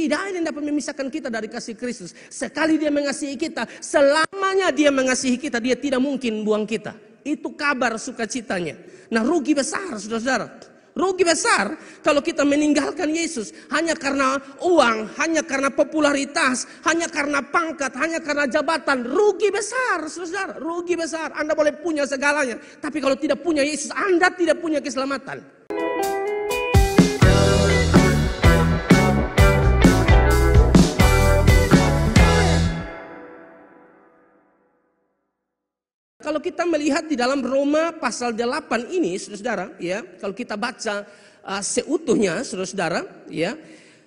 Tidak ada yang dapat memisahkan kita dari kasih Kristus. Sekali dia mengasihi kita, selamanya dia mengasihi kita, dia tidak mungkin buang kita. Itu kabar sukacitanya. Nah, rugi besar, saudara-saudara. Rugi besar kalau kita meninggalkan Yesus hanya karena uang, hanya karena popularitas, hanya karena pangkat, hanya karena jabatan. Rugi besar, saudara. Rugi besar. Anda boleh punya segalanya, tapi kalau tidak punya Yesus, Anda tidak punya keselamatan. Kalau kita melihat di dalam Roma pasal 8 ini, saudara-saudara, ya, kalau kita baca seutuhnya, saudara-saudara, ya,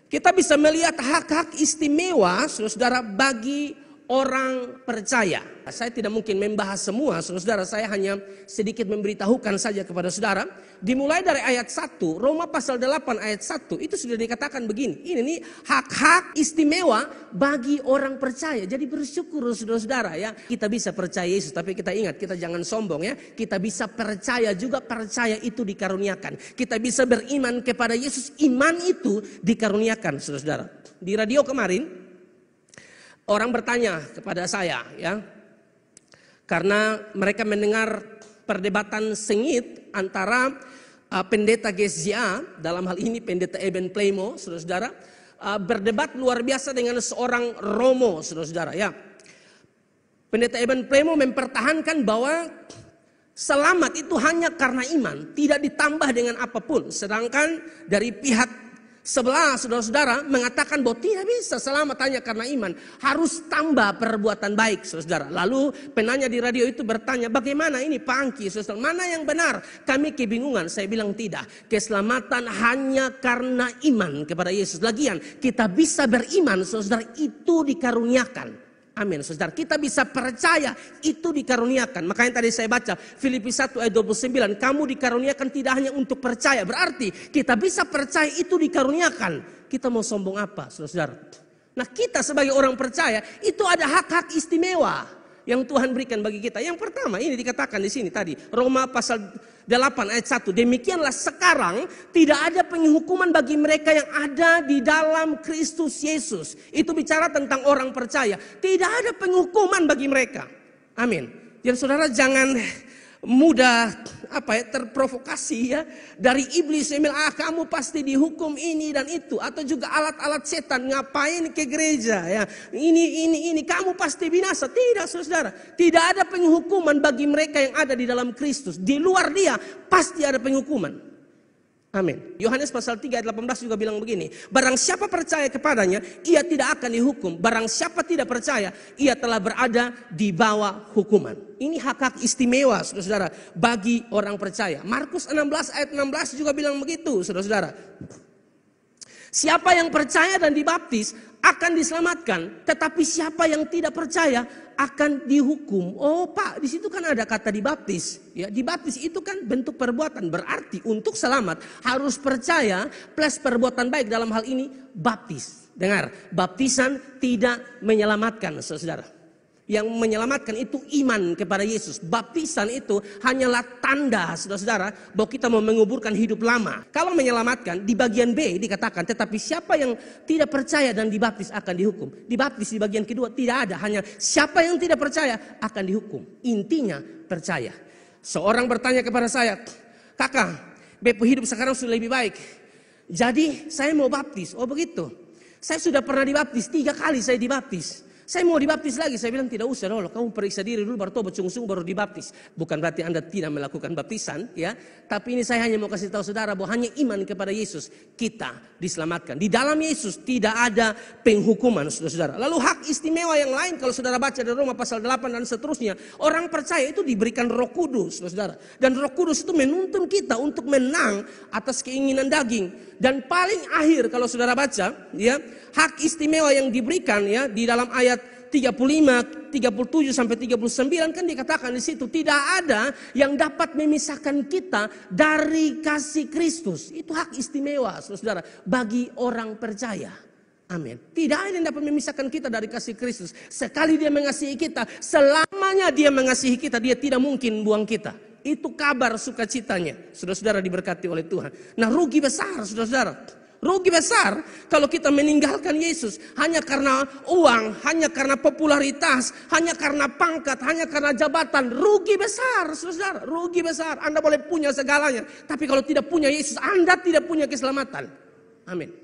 kita bisa melihat hak-hak istimewa, saudara-saudara, bagi orang percaya. Saya tidak mungkin membahas semua, saudara-saudara, saya hanya sedikit memberitahukan saja kepada saudara. Dimulai dari ayat 1, Roma pasal 8 ayat 1, itu sudah dikatakan begini. Ini nih hak-hak istimewa bagi orang percaya. Jadi bersyukur saudara-saudara ya. Kita bisa percaya Yesus, tapi kita ingat, kita jangan sombong ya. Kita bisa percaya juga, percaya itu dikaruniakan. Kita bisa beriman kepada Yesus, iman itu dikaruniakan saudara-saudara. Di radio kemarin, orang bertanya kepada saya ya. Karena mereka mendengar perdebatan sengit antara pendeta GSJA, dalam hal ini pendeta Eben Playmo, saudara-saudara, berdebat luar biasa dengan seorang Romo, saudara-saudara. Ya, pendeta Eben Playmo mempertahankan bahwa selamat itu hanya karena iman, tidak ditambah dengan apapun. Sedangkan dari pihak sebelah, saudara-saudara, mengatakan bahwa tidak bisa selamat hanya karena iman, harus tambah perbuatan baik, saudara. Lalu penanya di radio itu bertanya, bagaimana ini Pak Angki, saudara, mana yang benar? Kami kebingungan. Saya bilang tidak, keselamatan hanya karena iman kepada Yesus. Lagian kita bisa beriman, saudara, itu dikaruniakan. Amin, saudara. Kita bisa percaya itu dikaruniakan. Makanya tadi saya baca Filipi 1 ayat 29. Kamu dikaruniakan tidak hanya untuk percaya. Berarti kita bisa percaya itu dikaruniakan. Kita mau sombong apa, saudara? Nah, kita sebagai orang percaya itu ada hak-hak istimewa yang Tuhan berikan bagi kita. Yang pertama ini dikatakan di sini tadi. Roma pasal 8 ayat 1. Demikianlah sekarang tidak ada penghukuman bagi mereka yang ada di dalam Kristus Yesus. Itu bicara tentang orang percaya. Tidak ada penghukuman bagi mereka. Amin. Jadi saudara jangan mudah terprovokasi ya dari iblis yang bilang kamu pasti dihukum ini dan itu, atau juga alat-alat setan ngapain ke gereja ya, ini kamu pasti binasa. Tidak, saudara, tidak ada penghukuman bagi mereka yang ada di dalam Kristus. Di luar dia pasti ada penghukuman. Amin. Yohanes pasal 3 ayat 18 juga bilang begini, barang siapa percaya kepadanya, ia tidak akan dihukum. Barang siapa tidak percaya, ia telah berada di bawah hukuman. Ini hak-hak istimewa, saudara-saudara, bagi orang percaya. Markus 16 ayat 16 juga bilang begitu, saudara-saudara. Siapa yang percaya dan dibaptis akan diselamatkan, tetapi siapa yang tidak percaya akan dihukum. Oh Pak, di situ kan ada kata dibaptis. Ya, dibaptis itu kan bentuk perbuatan. Berarti untuk selamat harus percaya plus perbuatan baik. Dalam hal ini baptis. Dengar, baptisan tidak menyelamatkan, saudara. Yang menyelamatkan itu iman kepada Yesus. Baptisan itu hanyalah tanda, saudara-saudara, bahwa kita mau menguburkan hidup lama. Kalau menyelamatkan, di bagian B dikatakan, tetapi siapa yang tidak percaya dan dibaptis akan dihukum. Dibaptis di bagian kedua tidak ada, hanya siapa yang tidak percaya akan dihukum. Intinya percaya. Seorang bertanya kepada saya, kakak, bepo hidup sekarang sudah lebih baik, jadi saya mau baptis. Oh begitu, saya sudah pernah dibaptis, 3 kali saya dibaptis. Saya mau dibaptis lagi. Saya bilang tidak usah dulu. Kamu periksa diri dulu, baru tobat sungguh-sungguh baru dibaptis. Bukan berarti Anda tidak melakukan baptisan, ya. Tapi ini saya hanya mau kasih tahu saudara bahwa hanya iman kepada Yesus kita diselamatkan. Di dalam Yesus tidak ada penghukuman, saudara-saudara. Lalu hak istimewa yang lain kalau saudara baca dari Roma pasal 8 dan seterusnya, orang percaya itu diberikan Roh Kudus, saudara. Dan Roh Kudus itu menuntun kita untuk menang atas keinginan daging. Dan paling akhir kalau saudara baca, ya, hak istimewa yang diberikan ya di dalam ayat 35, 37 sampai 39 kan dikatakan di situ tidak ada yang dapat memisahkan kita dari kasih Kristus. Itu hak istimewa, saudara, bagi orang percaya. Amin. Tidak ada yang dapat memisahkan kita dari kasih Kristus. Sekali dia mengasihi kita, selamanya dia mengasihi kita, dia tidak mungkin buang kita. Itu kabar sukacitanya. Saudara-saudara diberkati oleh Tuhan. Nah, rugi besar, saudara-saudara. Rugi besar kalau kita meninggalkan Yesus hanya karena uang, hanya karena popularitas, hanya karena pangkat, hanya karena jabatan. Rugi besar, saudara. Rugi besar. Anda boleh punya segalanya, tapi kalau tidak punya Yesus, Anda tidak punya keselamatan. Amin.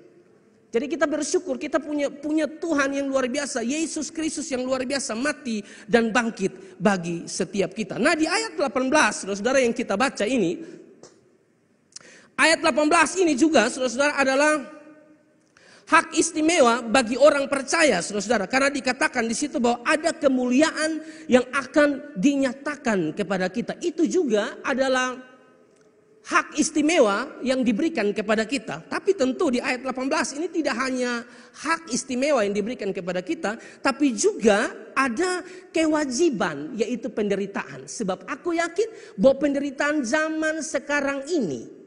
Jadi kita bersyukur kita punya Tuhan yang luar biasa. Yesus Kristus yang luar biasa mati dan bangkit bagi setiap kita. Nah di ayat 18 saudara yang kita baca ini. Ayat 18 ini juga saudara-saudara adalah hak istimewa bagi orang percaya saudara-saudara. Karena dikatakan di situ bahwa ada kemuliaan yang akan dinyatakan kepada kita. Itu juga adalah hak istimewa yang diberikan kepada kita. Tapi tentu di ayat 18 ini tidak hanya hak istimewa yang diberikan kepada kita, tapi juga ada kewajiban yaitu penderitaan. Sebab aku yakin bahwa penderitaan zaman sekarang ini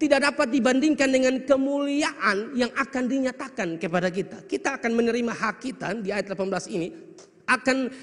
tidak dapat dibandingkan dengan kemuliaan yang akan dinyatakan kepada kita. Kita akan menerima hak kita di ayat 18 ini. Akan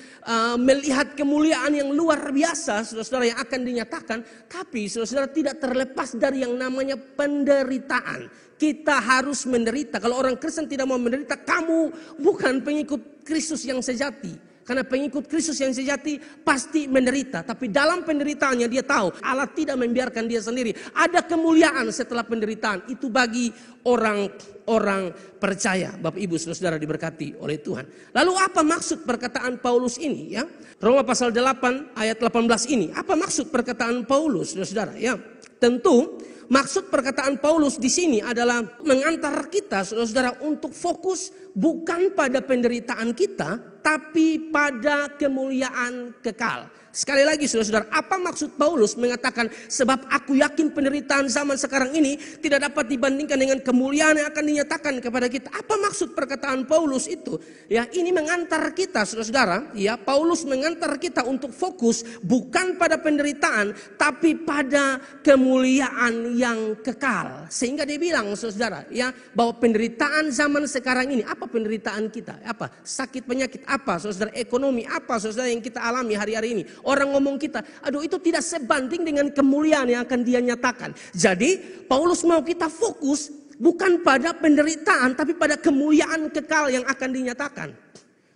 melihat kemuliaan yang luar biasa saudara-saudara yang akan dinyatakan. Tapi saudara-saudara tidak terlepas dari yang namanya penderitaan. Kita harus menderita. Kalau orang Kristen tidak mau menderita, kamu bukan pengikut Kristus yang sejati. Karena pengikut Kristus yang sejati pasti menderita. Tapi dalam penderitaannya dia tahu Allah tidak membiarkan dia sendiri. Ada kemuliaan setelah penderitaan. Itu bagi orang-orang percaya. Bapak Ibu saudara diberkati oleh Tuhan. Lalu apa maksud perkataan Paulus ini? Ya, Roma pasal 8 ayat 18 ini. Apa maksud perkataan Paulus saudara? Ya, tentu maksud perkataan Paulus di sini adalah mengantar kita saudara untuk fokus bukan pada penderitaan kita, tapi pada kemuliaan kekal. Sekali lagi saudara-saudara, apa maksud Paulus mengatakan sebab aku yakin penderitaan zaman sekarang ini tidak dapat dibandingkan dengan kemuliaan yang akan dinyatakan kepada kita. Apa maksud perkataan Paulus itu? Ya, ini mengantar kita saudara-saudara, ya, Paulus mengantar kita untuk fokus bukan pada penderitaan tapi pada kemuliaan yang kekal. Sehingga dia bilang saudara, ya, bahwa penderitaan zaman sekarang ini, apa penderitaan kita? Apa? Sakit penyakit apa? Saudara, ekonomi apa saudara yang kita alami hari-hari ini? Orang ngomong kita, aduh itu tidak sebanding dengan kemuliaan yang akan dia nyatakan. Jadi Paulus mau kita fokus bukan pada penderitaan tapi pada kemuliaan kekal yang akan dinyatakan.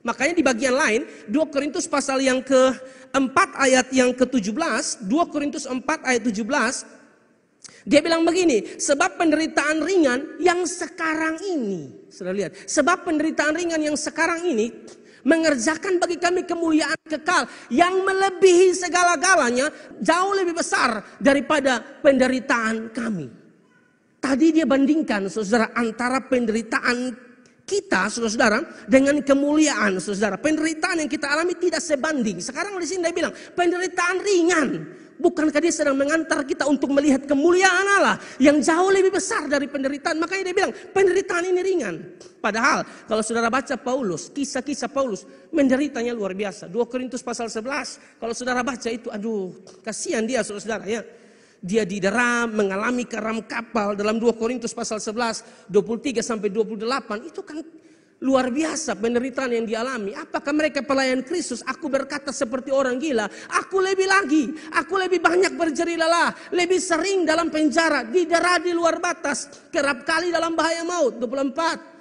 Makanya di bagian lain 2 Korintus pasal yang ke-4 ayat yang ke-17, 2 Korintus 4 ayat 17, dia bilang begini, sebab penderitaan ringan yang sekarang ini, sudah lihat, sebab penderitaan ringan yang sekarang ini mengerjakan bagi kami kemuliaan kekal yang melebihi segala-galanya, jauh lebih besar daripada penderitaan kami. Tadi dia bandingkan saudara antara penderitaan kita saudara dengan kemuliaan saudara. Penderitaan yang kita alami tidak sebanding. Sekarang di sini dia bilang penderitaan ringan. Bukankah dia sedang mengantar kita untuk melihat kemuliaan Allah yang jauh lebih besar dari penderitaan? Makanya dia bilang penderitaan ini ringan. Padahal kalau saudara baca Paulus, kisah-kisah Paulus, menderitanya luar biasa. 2 Korintus pasal 11, kalau saudara baca itu, aduh kasihan dia saudara ya. Dia didera, mengalami karam kapal dalam 2 Korintus pasal 11, 23 sampai 28. Itu kan luar biasa penderitaan yang dialami. Apakah mereka pelayan Kristus? Aku berkata seperti orang gila. Aku lebih lagi. Aku lebih banyak berjeri lelah. Lebih sering dalam penjara. Didera di luar batas. Kerap kali dalam bahaya maut. 24.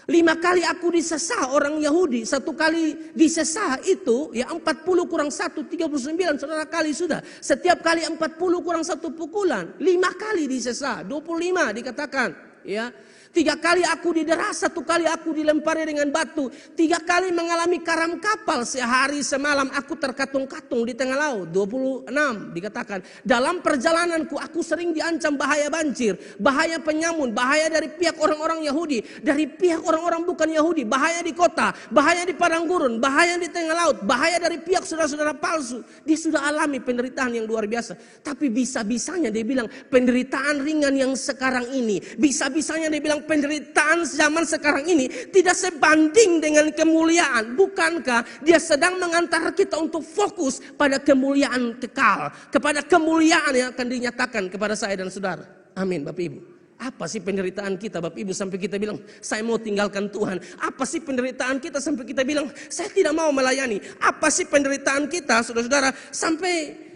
5 kali aku disesah orang Yahudi. 1 kali disesah itu ya 40 kurang 1, 39 saudara kali sudah. Setiap kali 40 kurang 1 pukulan. 5 kali disesah. 25 dikatakan ya. 3 kali aku didera, 1 kali aku dilempari dengan batu. 3 kali mengalami karam kapal, sehari semalam aku terkatung-katung di tengah laut. 26 dikatakan, dalam perjalananku aku sering diancam bahaya banjir, bahaya penyamun, bahaya dari pihak orang-orang Yahudi, dari pihak orang-orang bukan Yahudi, bahaya di kota, bahaya di padang gurun, bahaya di tengah laut, bahaya dari pihak saudara-saudara palsu. Dia sudah alami penderitaan yang luar biasa. Tapi bisa-bisanya dia bilang penderitaan ringan yang sekarang ini, bisa-bisanya dia bilang penderitaan zaman sekarang ini tidak sebanding dengan kemuliaan. Bukankah dia sedang mengantar kita untuk fokus pada kemuliaan kekal, kepada kemuliaan yang akan dinyatakan kepada saya dan saudara. Amin Bapak Ibu. Apa sih penderitaan kita Bapak Ibu sampai kita bilang saya mau tinggalkan Tuhan? Apa sih penderitaan kita sampai kita bilang saya tidak mau melayani? Apa sih penderitaan kita saudara-saudara sampai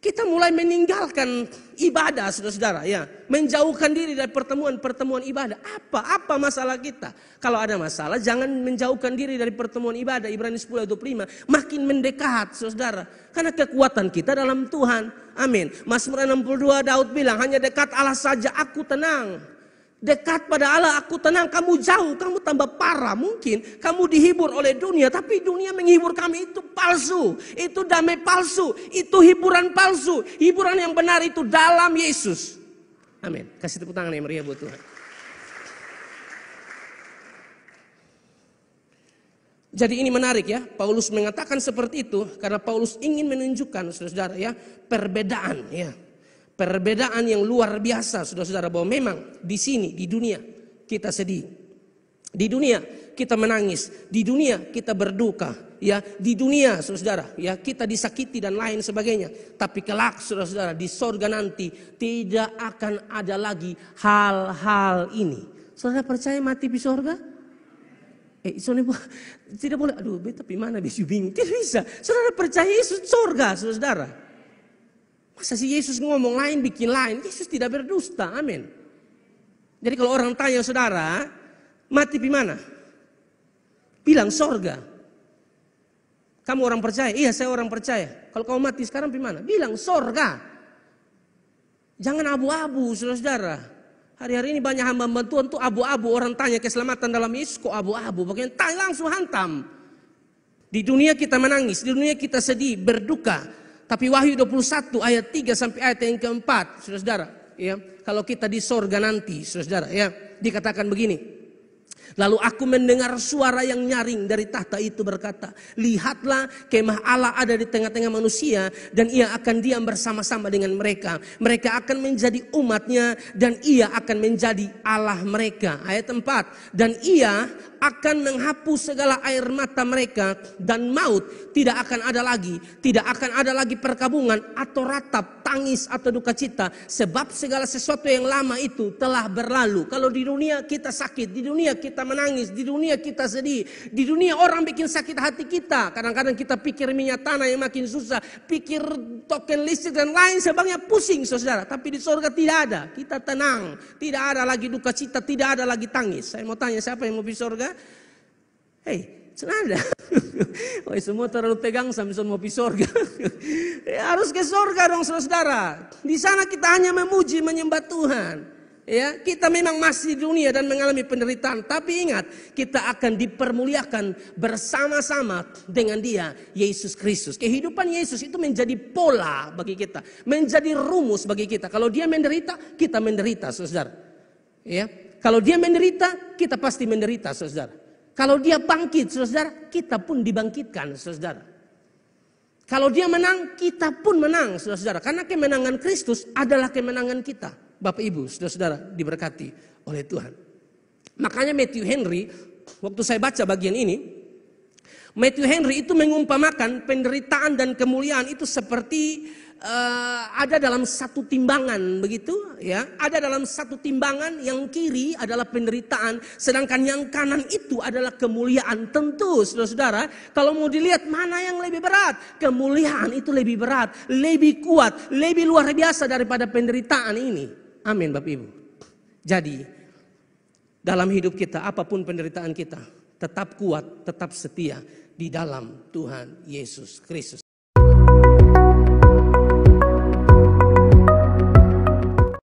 kita mulai meninggalkan ibadah, saudara-saudara, ya, menjauhkan diri dari pertemuan-pertemuan ibadah. Apa masalah kita? Kalau ada masalah, jangan menjauhkan diri dari pertemuan ibadah. Ibrani 10:25, makin mendekat, saudara, karena kekuatan kita dalam Tuhan. Amin. Mazmur 62 Daud bilang, hanya dekat Allah saja aku tenang. Dekat pada Allah aku tenang, kamu jauh, kamu tambah parah. Mungkin kamu dihibur oleh dunia, tapi dunia menghibur kami itu palsu. Itu damai palsu, itu hiburan palsu. Hiburan yang benar itu dalam Yesus. Amin. Kasih tepuk tangan yang meriah buat Tuhan. Jadi ini menarik ya, Paulus mengatakan seperti itu karena Paulus ingin menunjukkan, saudara-saudara, ya, perbedaan, ya. Perbedaan yang luar biasa, saudara-saudara, bahwa memang di sini, di dunia kita sedih, di dunia kita menangis, di dunia kita berduka, ya, di dunia, saudara-saudara, ya, kita disakiti dan lain sebagainya. Tapi kelak, saudara-saudara, di sorga nanti tidak akan ada lagi hal-hal ini. Saudara percaya mati di sorga? Tidak boleh. Aduh, tapi mana bisa bingung? Tidak bisa. Saudara percaya Yesus sorga, saudara. Masa si Yesus ngomong lain, bikin lain? Yesus tidak berdusta, amin. Jadi kalau orang tanya saudara, mati di mana? Bilang sorga. Kamu orang percaya? Iya, saya orang percaya. Kalau kamu mati sekarang di mana? Bilang sorga. Jangan abu-abu, saudara-saudara. Hari-hari ini banyak hamba Tuhan tuh abu-abu. Orang tanya keselamatan dalam Yesus kok abu-abu. Bagian tanya langsung hantam. Di dunia kita menangis, di dunia kita sedih, berduka. Tapi Wahyu 21 ayat 3 sampai ayat yang keempat, saudara-saudara, ya, kalau kita di sorga nanti, saudara-saudara, ya, dikatakan begini. Lalu aku mendengar suara yang nyaring dari tahta itu berkata, lihatlah kemah Allah ada di tengah-tengah manusia dan ia akan diam bersama-sama dengan mereka. Mereka akan menjadi umatnya dan ia akan menjadi Allah mereka. Ayat 4, dan ia akan menghapus segala air mata mereka dan maut tidak akan ada lagi. Tidak akan ada lagi perkabungan atau ratap, tangis atau duka cita. Sebab segala sesuatu yang lama itu telah berlalu. Kalau di dunia kita sakit, di dunia kita menangis, di dunia kita sedih, di dunia orang bikin sakit hati kita. Kadang-kadang kita pikir minyak tanah yang makin susah, pikir token listrik dan lain sebagainya, pusing saudara. Tapi di surga tidak ada, kita tenang, tidak ada lagi duka cita, tidak ada lagi tangis. Saya mau tanya siapa yang mau pergi surga? Hei, senada. Oh, semua terlalu tegang sampai mau pergi surga. Ya, harus ke surga dong saudara. Di sana kita hanya memuji, menyembah Tuhan. Ya, kita memang masih di dunia dan mengalami penderitaan, tapi ingat, kita akan dipermuliakan bersama-sama dengan Dia, Yesus Kristus. Kehidupan Yesus itu menjadi pola bagi kita, menjadi rumus bagi kita. Kalau Dia menderita, kita menderita, saudara. Ya, kalau Dia menderita, kita pasti menderita, saudara. Kalau Dia bangkit, saudara, kita pun dibangkitkan, saudara. Kalau Dia menang, kita pun menang, saudara. Karena kemenangan Kristus adalah kemenangan kita. Bapak Ibu, saudara-saudara, diberkati oleh Tuhan. Makanya Matthew Henry, waktu saya baca bagian ini, Matthew Henry itu mengumpamakan penderitaan dan kemuliaan itu seperti ada dalam satu timbangan, begitu ya. Ada dalam satu timbangan, yang kiri adalah penderitaan, sedangkan yang kanan itu adalah kemuliaan. Tentu saudara-saudara, kalau mau dilihat mana yang lebih berat, kemuliaan itu lebih berat, lebih kuat, lebih luar biasa daripada penderitaan ini. Amin Bapak Ibu. Jadi dalam hidup kita, apapun penderitaan kita, tetap kuat, tetap setia di dalam Tuhan Yesus Kristus.